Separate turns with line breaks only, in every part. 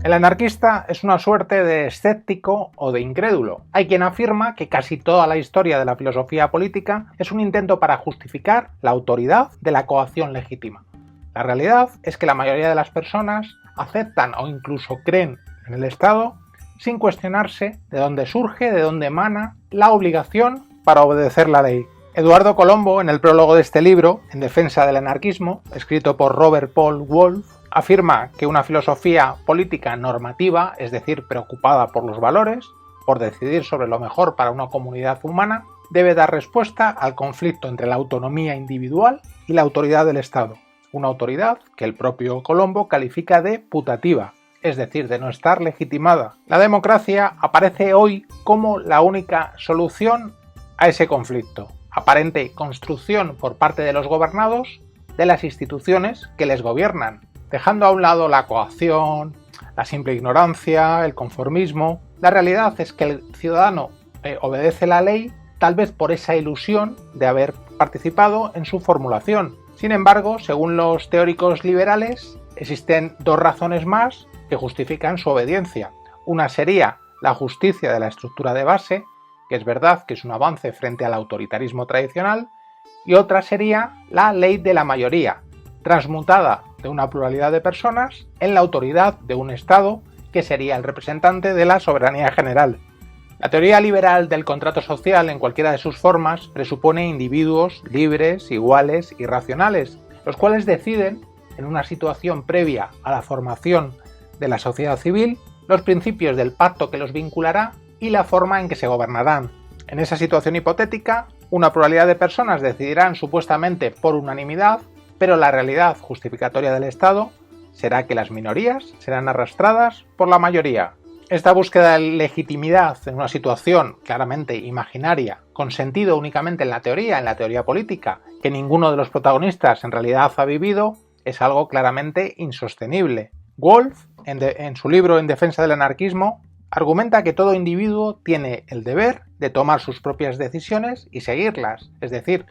El anarquista es una suerte de escéptico o de incrédulo. Hay quien afirma que casi toda la historia de la filosofía política es un intento para justificar la autoridad de la coacción legítima. La realidad es que la mayoría de las personas aceptan o incluso creen en el Estado sin cuestionarse de dónde surge, de dónde emana la obligación para obedecer la ley. Eduardo Colombo, en el prólogo de este libro, En defensa del anarquismo, escrito por Robert Paul Wolff, afirma que una filosofía política normativa, es decir, preocupada por los valores, por decidir sobre lo mejor para una comunidad humana, debe dar respuesta al conflicto entre la autonomía individual y la autoridad del Estado. Una autoridad que el propio Colombo califica de putativa, es decir, de no estar legitimada. La democracia aparece hoy como la única solución a ese conflicto. Aparente construcción por parte de los gobernados de las instituciones que les gobiernan, dejando a un lado la coacción, la simple ignorancia, el conformismo. La realidad es que el ciudadano obedece la ley tal vez por esa ilusión de haber participado en su formulación. Sin embargo, según los teóricos liberales, existen dos razones más que justifican su obediencia. Una sería la justicia de la estructura de base, que es verdad que es un avance frente al autoritarismo tradicional, y otra sería la ley de la mayoría, transmutada de una pluralidad de personas en la autoridad de un Estado que sería el representante de la soberanía general. La teoría liberal del contrato social en cualquiera de sus formas presupone individuos libres, iguales y racionales, los cuales deciden, en una situación previa a la formación de la sociedad civil, los principios del pacto que los vinculará y la forma en que se gobernarán. En esa situación hipotética, una pluralidad de personas decidirán supuestamente por unanimidad, pero la realidad justificatoria del Estado será que las minorías serán arrastradas por la mayoría. Esta búsqueda de legitimidad en una situación claramente imaginaria, con sentido únicamente en la teoría política, que ninguno de los protagonistas en realidad ha vivido, es algo claramente insostenible. Wolff, en su libro En defensa del anarquismo, argumenta que todo individuo tiene el deber de tomar sus propias decisiones y seguirlas, es decir,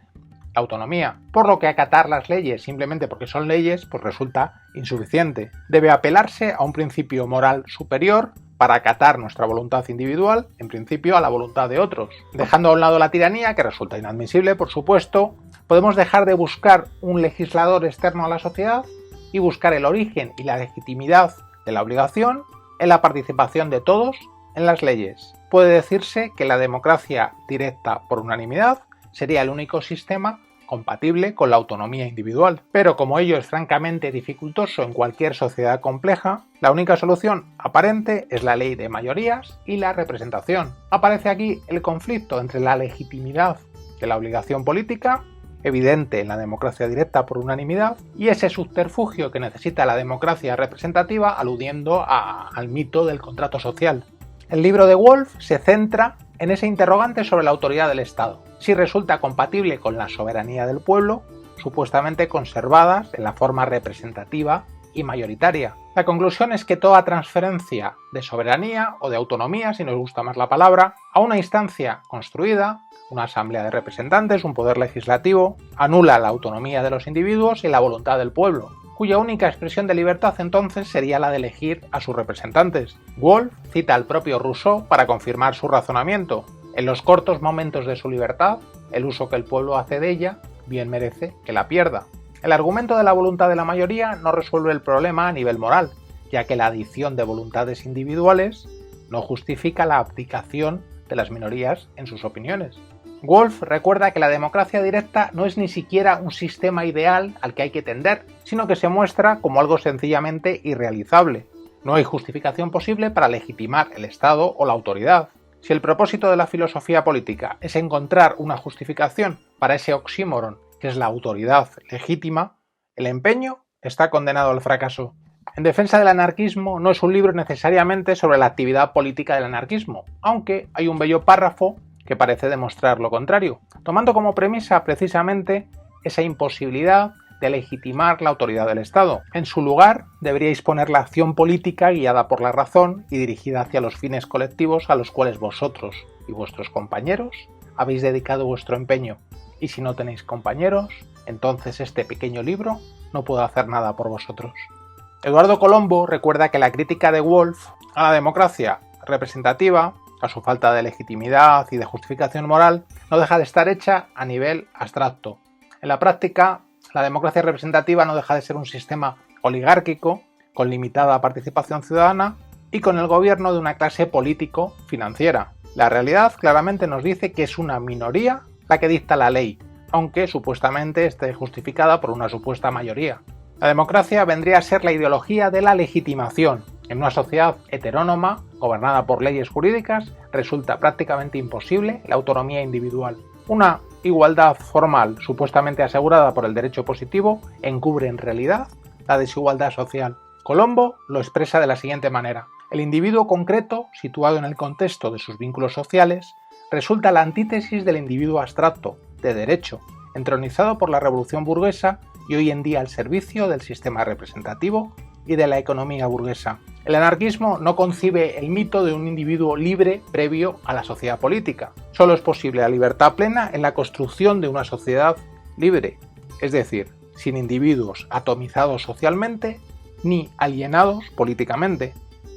la autonomía, por lo que acatar las leyes simplemente porque son leyes pues resulta insuficiente. Debe apelarse a un principio moral superior para acatar nuestra voluntad individual, en principio a la voluntad de otros. Dejando a un lado la tiranía, que resulta inadmisible, por supuesto, podemos dejar de buscar un legislador externo a la sociedad y buscar el origen y la legitimidad de la obligación en la participación de todos en las leyes. Puede decirse que la democracia directa por unanimidad sería el único sistema compatible con la autonomía individual. Pero como ello es francamente dificultoso en cualquier sociedad compleja, la única solución aparente es la ley de mayorías y la representación. Aparece aquí el conflicto entre la legitimidad de la obligación política, evidente en la democracia directa por unanimidad, y ese subterfugio que necesita la democracia representativa, aludiendo al mito del contrato social. El libro de Wolff se centra en ese interrogante sobre la autoridad del Estado, si resulta compatible con la soberanía del pueblo, supuestamente conservadas en la forma representativa y mayoritaria. La conclusión es que toda transferencia de soberanía o de autonomía, si nos gusta más la palabra, a una instancia construida, una asamblea de representantes, un poder legislativo, anula la autonomía de los individuos y la voluntad del pueblo, cuya única expresión de libertad entonces sería la de elegir a sus representantes. Wolff cita al propio Rousseau para confirmar su razonamiento. En los cortos momentos de su libertad, el uso que el pueblo hace de ella bien merece que la pierda. El argumento de la voluntad de la mayoría no resuelve el problema a nivel moral, ya que la adición de voluntades individuales no justifica la abdicación de las minorías en sus opiniones. Wolff recuerda que la democracia directa no es ni siquiera un sistema ideal al que hay que tender, sino que se muestra como algo sencillamente irrealizable. No hay justificación posible para legitimar el Estado o la autoridad. Si el propósito de la filosofía política es encontrar una justificación para ese oxímoron que es la autoridad legítima, el empeño está condenado al fracaso. En defensa del anarquismo no es un libro necesariamente sobre la actividad política del anarquismo, aunque hay un bello párrafo que parece demostrar lo contrario, tomando como premisa precisamente esa imposibilidad de legitimar la autoridad del Estado. En su lugar, deberíais poner la acción política guiada por la razón y dirigida hacia los fines colectivos a los cuales vosotros y vuestros compañeros habéis dedicado vuestro empeño. Y si no tenéis compañeros, entonces este pequeño libro no puede hacer nada por vosotros. Eduardo Colombo recuerda que la crítica de Woolf a la democracia representativa, a su falta de legitimidad y de justificación moral, no deja de estar hecha a nivel abstracto. En la práctica, la democracia representativa no deja de ser un sistema oligárquico, con limitada participación ciudadana y con el gobierno de una clase político-financiera. La realidad claramente nos dice que es una minoría la que dicta la ley, aunque supuestamente esté justificada por una supuesta mayoría. La democracia vendría a ser la ideología de la legitimación. En una sociedad heterónoma, gobernada por leyes jurídicas, resulta prácticamente imposible la autonomía individual. Una igualdad formal supuestamente asegurada por el derecho positivo encubre en realidad la desigualdad social. Colombo lo expresa de la siguiente manera: el individuo concreto, situado en el contexto de sus vínculos sociales, resulta la antítesis del individuo abstracto, de derecho, entronizado por la revolución burguesa y hoy en día al servicio del sistema representativo y de la economía burguesa. El anarquismo no concibe el mito de un individuo libre previo a la sociedad política. Solo es posible la libertad plena en la construcción de una sociedad libre, es decir, sin individuos atomizados socialmente ni alienados políticamente.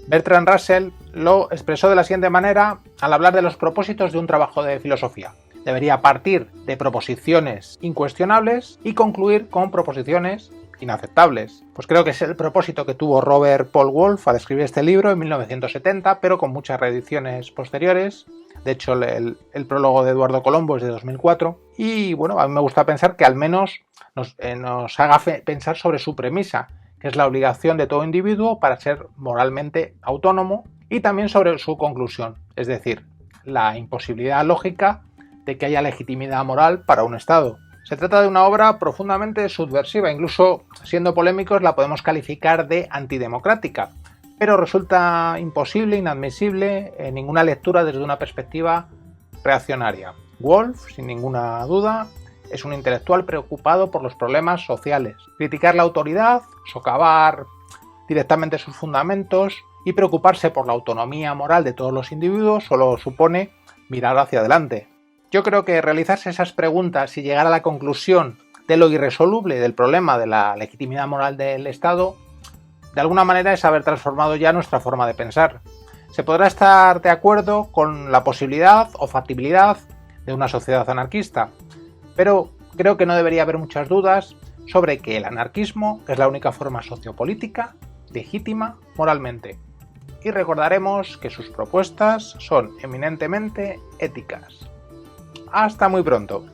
Bertrand Russell lo expresó de la siguiente manera al hablar de los propósitos de un trabajo de filosofía. Debería partir de proposiciones incuestionables y concluir con proposiciones inaceptables. Pues creo que es el propósito que tuvo Robert Paul Wolff al escribir este libro en 1970, pero con muchas reediciones posteriores. De hecho, el prólogo de Eduardo Colombo es de 2004. Y bueno, a mí me gusta pensar que al menos nos haga pensar sobre su premisa, que es la obligación de todo individuo para ser moralmente autónomo, y también sobre su conclusión, es decir, la imposibilidad lógica de que haya legitimidad moral para un Estado. Se trata de una obra profundamente subversiva, incluso siendo polémicos la podemos calificar de antidemocrática, pero resulta imposible, inadmisible en ninguna lectura desde una perspectiva reaccionaria. Woolf, sin ninguna duda, es un intelectual preocupado por los problemas sociales. Criticar la autoridad, socavar directamente sus fundamentos y preocuparse por la autonomía moral de todos los individuos solo supone mirar hacia adelante. Yo creo que realizarse esas preguntas y llegar a la conclusión de lo irresoluble del problema de la legitimidad moral del Estado, de alguna manera es haber transformado ya nuestra forma de pensar. Se podrá estar de acuerdo con la posibilidad o factibilidad de una sociedad anarquista, pero creo que no debería haber muchas dudas sobre que el anarquismo es la única forma sociopolítica legítima moralmente. Y recordaremos que sus propuestas son eminentemente éticas. Hasta muy pronto.